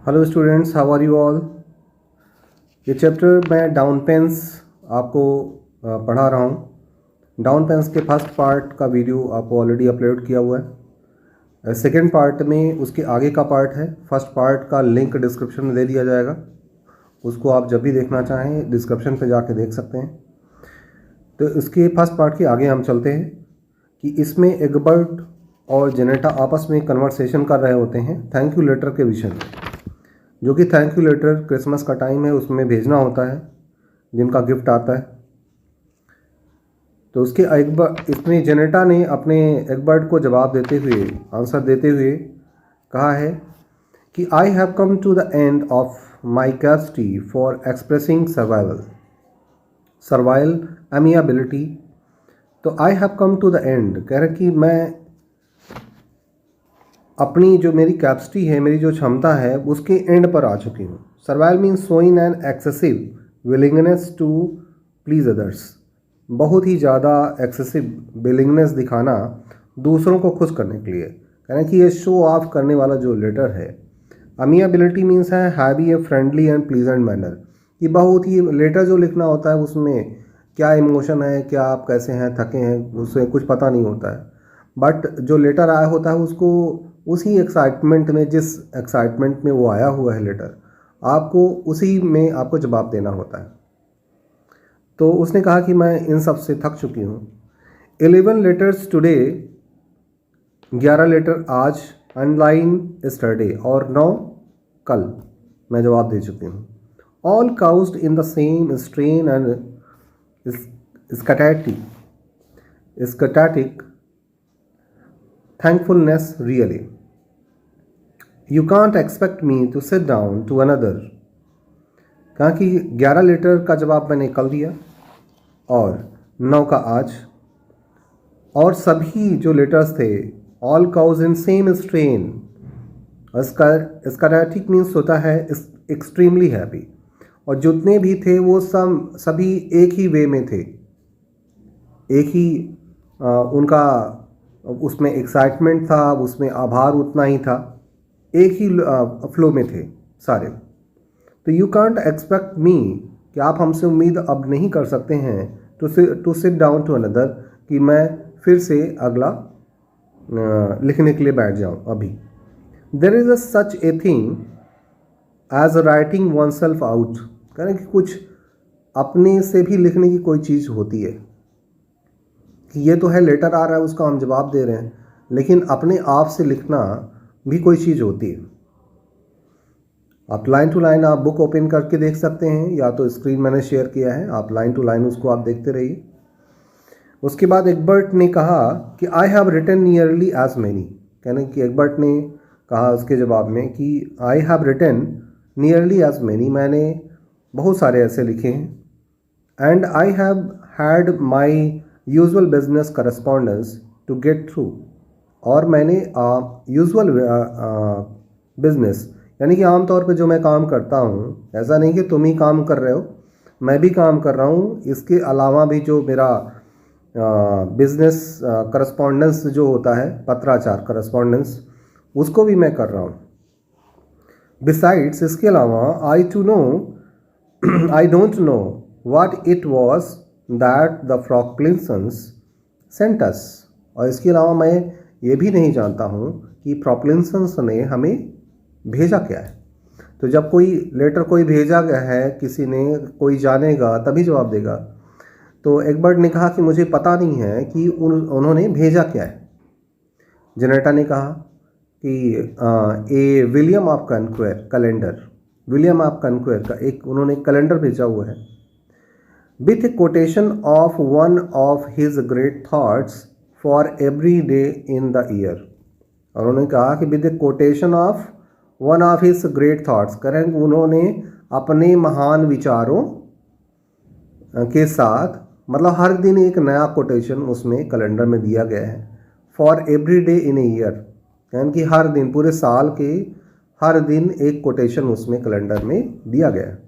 Hello students, how are you all. ये chapter मैं down pens आपको पढ़ा रहा हूँ। डाउन पेन्स के फर्स्ट पार्ट का वीडियो आपको ऑलरेडी अपलोड किया हुआ है। सेकेंड पार्ट में उसके आगे का पार्ट है। फर्स्ट पार्ट का लिंक डिस्क्रिप्शन में दे दिया जाएगा, उसको आप जब भी देखना चाहें डिस्क्रिप्शन पे जाके देख सकते हैं। तो इसके फर्स्ट पार्ट के आगे हम चलते हैं कि इसमें एग्बर्ट और जेनेटा आपस में कन्वर्सेशन कर रहे होते हैं थैंक यू लेटर के विषय में, जो कि थैंक यू लेटर क्रिसमस का टाइम है उसमें भेजना होता है जिनका गिफ्ट आता है। तो उसके इसमें जेनेटा ने अपने एग्बर्ट को जवाब देते हुए, आंसर देते हुए कहा है कि I have come to the end of my capacity for expressing survival amiability. तो I have come to the end कह रहे कि मैं अपनी जो मेरी कैपेसिटी है, मेरी जो क्षमता है, उसके एंड पर आ चुकी हूँ। Servility means showing an excessive willingness to please others. बहुत ही ज़्यादा एक्सेसिव विलिंगनेस दिखाना दूसरों को खुश करने के लिए, कह रहे हैं कि ये शो ऑफ करने वाला जो लेटर है। अमियाबिलिटी मीन्स है heavy a friendly and pleasant manner. कि बहुत ही लेटर जो लिखना होता है उसमें क्या इमोशन है, क्या आप कैसे हैं, थके हैं, उससे कुछ पता नहीं होता है। बट जो लेटर आया होता है उसको उसी एक्साइटमेंट में, जिस एक्साइटमेंट में वो आया हुआ है लेटर, आपको उसी में आपको जवाब देना होता है। तो उसने कहा कि मैं इन सब से थक चुकी हूँ। 11 लेटर्स टुडे, 11 लेटर आज, अनलाइन यस्टरडे, और 9 कल मैं जवाब दे चुकी हूँ। All caused in the same strain and ecstatic thankfulness really. You can't expect me to sit down to another। कहा कि 11 लेटर का जवाब मैंने कल दिया और 9 का आज, और सभी जो लेटर्स थे all cause in same strain. Ecstatic means होता है एक्सट्रीमली हैप्पी, और जितने भी थे वो सभी एक ही वे में थे, एक ही उनका उसमें एक्साइटमेंट था, उसमें आभार उतना ही था, एक ही फ्लो में थे सारे। तो यू कांट एक्सपेक्ट मी, कि आप हमसे उम्मीद अब नहीं कर सकते हैं to sit down to another, कि मैं फिर से अगला लिखने के लिए बैठ जाऊं अभी। There is such a thing as writing oneself out. कह रहे कि कुछ अपने से भी लिखने की कोई चीज़ होती है, कि ये तो है लेटर आ रहा है उसका हम जवाब दे रहे हैं, लेकिन अपने आप से लिखना भी कोई चीज़ होती है। आप लाइन टू लाइन आप बुक ओपन करके देख सकते हैं, या तो स्क्रीन मैंने शेयर किया है, आप लाइन टू लाइन उसको आप देखते रहिए। उसके बाद एग्बर्ट ने कहा कि I have written nearly as many. कहने कि एग्बर्ट ने कहा उसके जवाब में कि I have written nearly as many, मैंने बहुत सारे ऐसे लिखे हैं। And I have had my usual business correspondence to get through, और मैंने यूजुअल बिजनेस यानी कि आमतौर पे जो मैं काम करता हूँ, ऐसा नहीं कि तुम ही काम कर रहे हो, मैं भी काम कर रहा हूँ, इसके अलावा भी जो मेरा बिजनेस करस्पॉन्डेंस जो होता है, पत्राचार करस्पॉन्डेंस, उसको भी मैं कर रहा हूँ। बिसाइड्स, इसके अलावा I don't know what it was that the Frocklinsons sent us. और इसके अलावा मैं ये भी नहीं जानता हूँ कि फ्रॉकलिंसन्स ने हमें भेजा क्या है। तो जब कोई लेटर कोई भेजा गया है किसी ने, कोई जानेगा तभी जवाब देगा। तो एग्बर्ट ने कहा कि मुझे पता नहीं है कि उन्होंने भेजा क्या है। जेनेटा ने कहा कि a William of Conqueror calendar, William of Conqueror का एक उन्होंने कैलेंडर भेजा हुआ है, with a quotation of one of his great thoughts for every day in the year। और उन्होंने कहा कि with a quotation of one of his great thoughts, करें उन्होंने अपने महान विचारों के साथ, मतलब हर दिन एक नया कोटेशन उसमें कैलेंडर में दिया गया है। For every day in a year, यानी कि हर दिन, पूरे साल के हर दिन एक कोटेशन उसमें कैलेंडर में दिया गया है।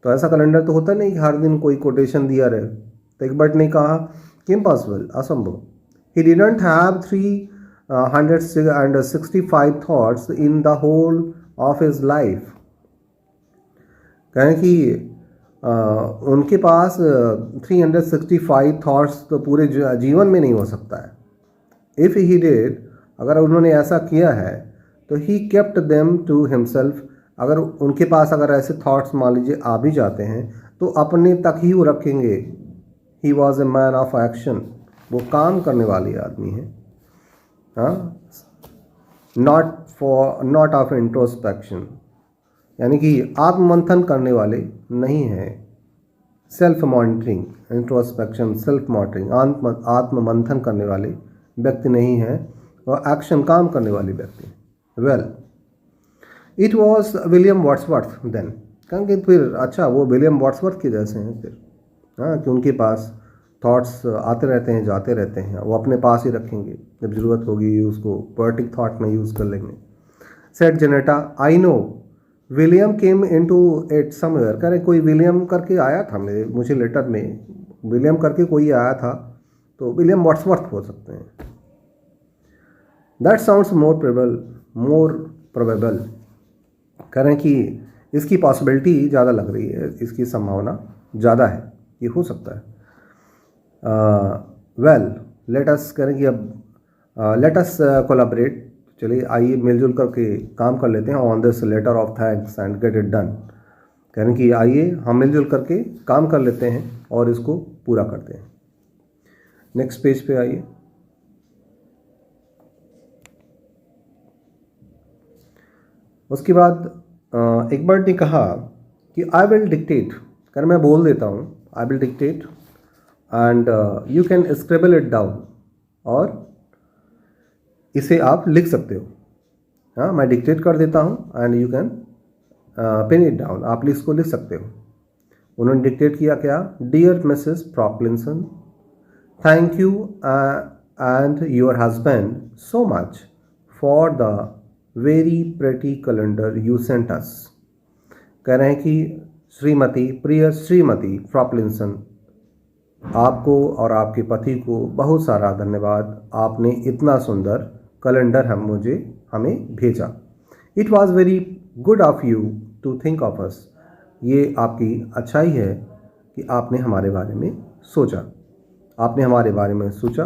तो ऐसा कैलेंडर तो होता नहीं कि हर दिन कोई कोटेशन दिया रहे। तो एग्बर्ट ने कहा कि इम्पॉसिबल, असंभव। He didn't have 365 thoughts in the whole of his life. कहें कि उनके पास 365 थॉट्स तो पूरे जीवन में नहीं हो सकता है। इफ़ ही डिड, अगर उन्होंने ऐसा किया है तो he kept them to himself. अगर उनके पास अगर ऐसे थॉट्स मान लीजिए आ भी जाते हैं तो अपने तक ही वो रखेंगे। He was a man of action, वो काम करने वाली आदमी है। हाँ, नॉट ऑफ इंट्रोस्पेक्शन, यानी कि आत्ममंथन करने वाले नहीं हैं। Self monitoring, introspection, self monitoring, आत्ममंथन करने वाले व्यक्ति नहीं हैं, और एक्शन, काम करने वाले व्यक्ति। Well, it was William Wordsworth then. कहेंगे फिर अच्छा वो विलियम वर्ड्सवर्थ के जैसे हैं फिर। हाँ, कि उनके पास थॉट्स आते रहते हैं जाते रहते हैं, वो अपने पास ही रखेंगे, जब ज़रूरत होगी उसको पोएटिक थॉट में यूज़ कर लेंगे। Said Janetta, I know William came into it somewhere. कह रहे कोई विलियम करके आया था मुझे लेटर में, विलियम करके कोई आया था, तो विलियम वर्ड्सवर्थ हो सकते हैं। That sounds more probable. कह रहे हैं कि इसकी पॉसिबिलिटी ज़्यादा लग रही है, इसकी संभावना ज़्यादा है, ये हो सकता है। वेल, लेट अस, करें कि अब लेट अस कोलैबोरेट, चलिए आइए मिलजुल करके काम कर लेते हैं on this letter of thanks and get it done. कह रहे हैं कि आइए हम मिलजुल करके काम कर लेते हैं और इसको पूरा करते हैं। नेक्स्ट पेज पे आइए। उसके बाद एग्बर्ट ने कहा कि आई विल डिक्टेट, कर मैं बोल देता हूँ, I will dictate and you can scribble it down, और इसे आप लिख सकते हो। हाँ, मैं डिक्टेट कर देता हूँ and you can pen it down, आप इसको लिख सकते हो। उन्होंने डिक्टेट किया क्या, dear Mrs Propplinson, thank you and your husband so much for the very pretty calendar you sent us. कह रहे हैं कि श्रीमती, प्रिय श्रीमती प्रॉपलिंसन, आपको और आपके पति को बहुत सारा धन्यवाद, आपने इतना सुंदर कैलेंडर हमें भेजा। It was very good of you to think of us. ये आपकी अच्छाई है कि आपने हमारे बारे में सोचा, आपने हमारे बारे में सोचा,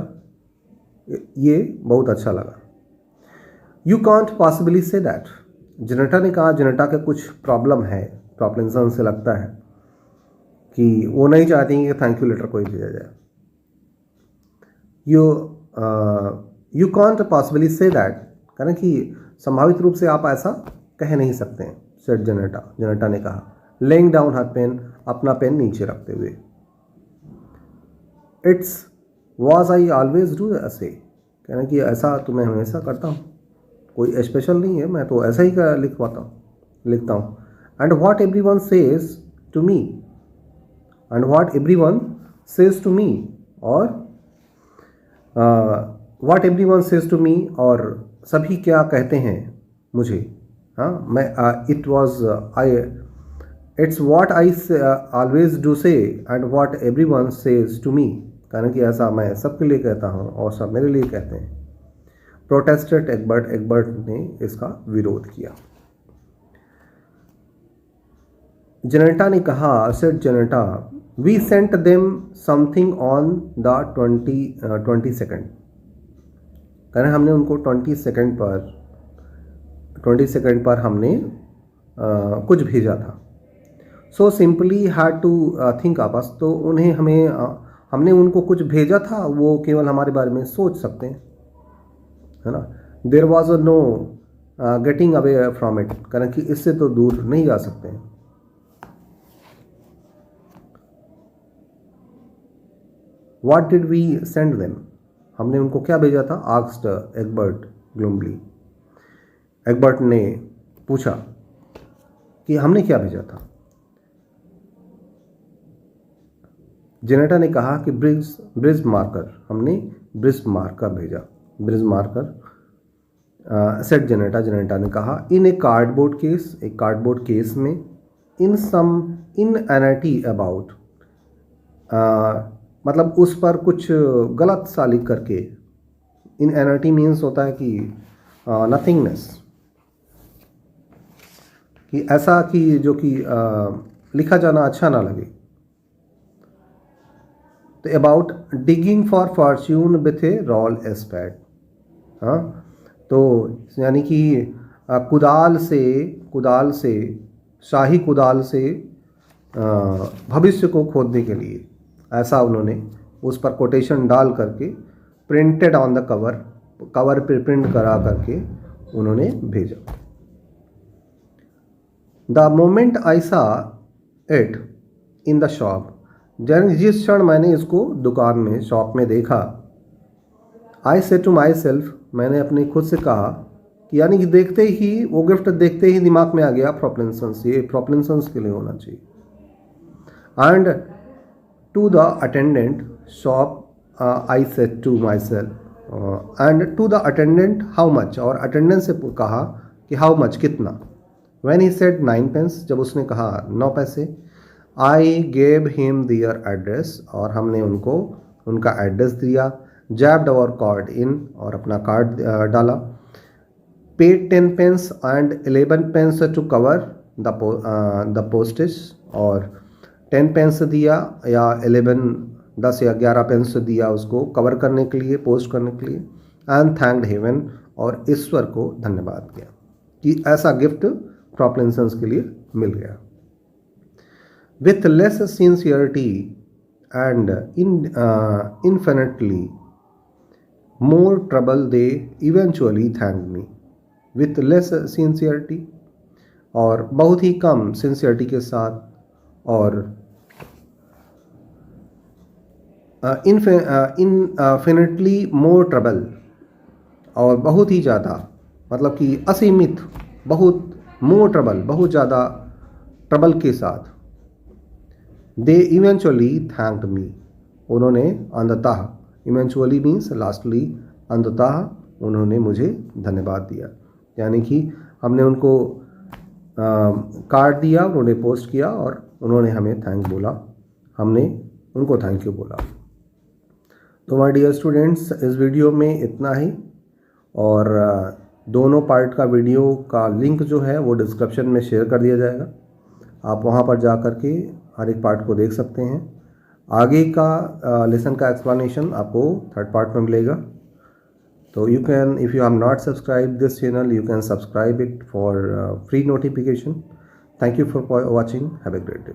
ये बहुत अच्छा लगा। You can't possibly say that. Janetta ने कहा, जेनेटा का कुछ प्रॉब्लम है, प्रॉब्लम से लगता है कि वो नहीं चाहती कि थैंक यू लेटर कोई भेजा जाए। You can't possibly say that, करें कि संभावित रूप से आप ऐसा कह नहीं सकते हैं। सेड जेनेटा, जेनेटा ने कहा, लेइंग डाउन हर पेन, अपना पेन नीचे रखते हुए। It's was I always do ऐसे, कहना कि ऐसा तो मैं हमेशा करता हूँ, कोई स्पेशल नहीं है, मैं तो ऐसा ही लिखता हूँ। And what everyone says to me, and what everyone says to me, और what everyone says to me, और सभी क्या कहते हैं मुझे। हाँ, मैं it was I, it's what I always do say and what everyone says to me, कहना कि ऐसा मैं सबके लिए कहता हूँ और सब मेरे लिए कहते हैं। प्रोटेस्टेड एग्बर्ट, एग्बर्ट ने इसका विरोध किया। जेनेटा ने कहा, said Janetta, we sent them something on the 22nd। कहना हमने उनको 22nd पर हमने कुछ भेजा था। So simply had to think of us, तो उन्हें हमने उनको कुछ भेजा था, वो केवल हमारे बारे में सोच सकते हैं, है ना। There was no getting away from it, कारण कि इससे तो दूर नहीं जा सकते हैं। What did we send them, हमने उनको क्या भेजा था, आस्क्ड एग्बर्ट ग्लूमली। एग्बर्ट ने पूछा कि हमने क्या भेजा था। जेनेटा ने कहा कि ब्रिज मार्कर, हमने ब्रिज मार्कर भेजा, ब्रिज मार्कर। सेट जेनेटा, जेनेटा ने कहा, इन ए कार्डबोर्ड केस, एक कार्डबोर्ड केस में, इन सम इनएनिटी अबाउट, मतलब उस पर कुछ गलत सा लिख करके। इनएनिटी मीन्स होता है कि नथिंगनेस, कि ऐसा कि जो कि लिखा जाना अच्छा ना लगे। तो about digging for fortune with a roll spade, हाँ, तो यानी कि कुदाल से शाही कुदाल से भविष्य को खोदने के लिए, ऐसा उन्होंने उस पर कोटेशन डाल करके प्रिंटेड ऑन द कवर पे प्रिंट करा करके उन्होंने भेजा। द मोमेंट आई सा इट इन द शॉप, जिस क्षण मैंने इसको दुकान में शॉप में देखा, आई से टू माई सेल्फ, मैंने अपने खुद से कहा कि यानी कि देखते ही वो गिफ्ट देखते ही दिमाग में आ गया प्रोप्लिंसन्स, ये प्रोप्लिंसन्स के लिए होना चाहिए। And to the attendant shop I said to myself, and to the attendant how much, और अटेंडेंट से कहा कि हाउ मच, कितना। व्हेन ही सेड 9 pence, जब उसने कहा 9 पैसे, I gave him their address, और हमने उनको उनका एड्रेस दिया। जैब्ड आवर कार्ड इन, और अपना कार्ड डाला। Paid 10 pence and 11 pence to cover the postage, और 10 pence दिया या 10 या 11 pence दिया उसको कवर करने के लिए, पोस्ट करने के लिए। एंड थैंक्ड हेवन, और ईश्वर को धन्यवाद किया कि ऐसा गिफ्ट प्रोप्लिंसन्स के लिए मिल गया। With less sincerity and infinitely more trouble, they eventually thanked me. With less sincerity, और बहुत ही कम सिंसियरिटी के साथ, और infinitely more trouble, और बहुत ही ज़्यादा, मतलब कि असीमित, बहुत more trouble, बहुत ज़्यादा ट्रबल के साथ। दे इवेंचुअली थैंक्ड मी, उन्होंने अंततः, इवेंचुअली मीन्स लास्टली, अंततः उन्होंने मुझे धन्यवाद दिया। यानी कि हमने उनको कार्ड दिया, उन्होंने पोस्ट किया, और उन्होंने हमें थैंक बोला, हमने उनको थैंक यू बोला। तो माय डियर स्टूडेंट्स, इस वीडियो में इतना ही, और दोनों पार्ट का वीडियो का लिंक जो है वो डिस्क्रिप्शन में शेयर कर दिया जाएगा। आप वहाँ पर जा कर के हर एक पार्ट को देख सकते हैं। आगे का लेसन का एक्सप्लेनेशन आपको थर्ड पार्ट में मिलेगा। तो you can, if you have not subscribe this channel, you can subscribe it for free notification. Thank you for watching, have a great day.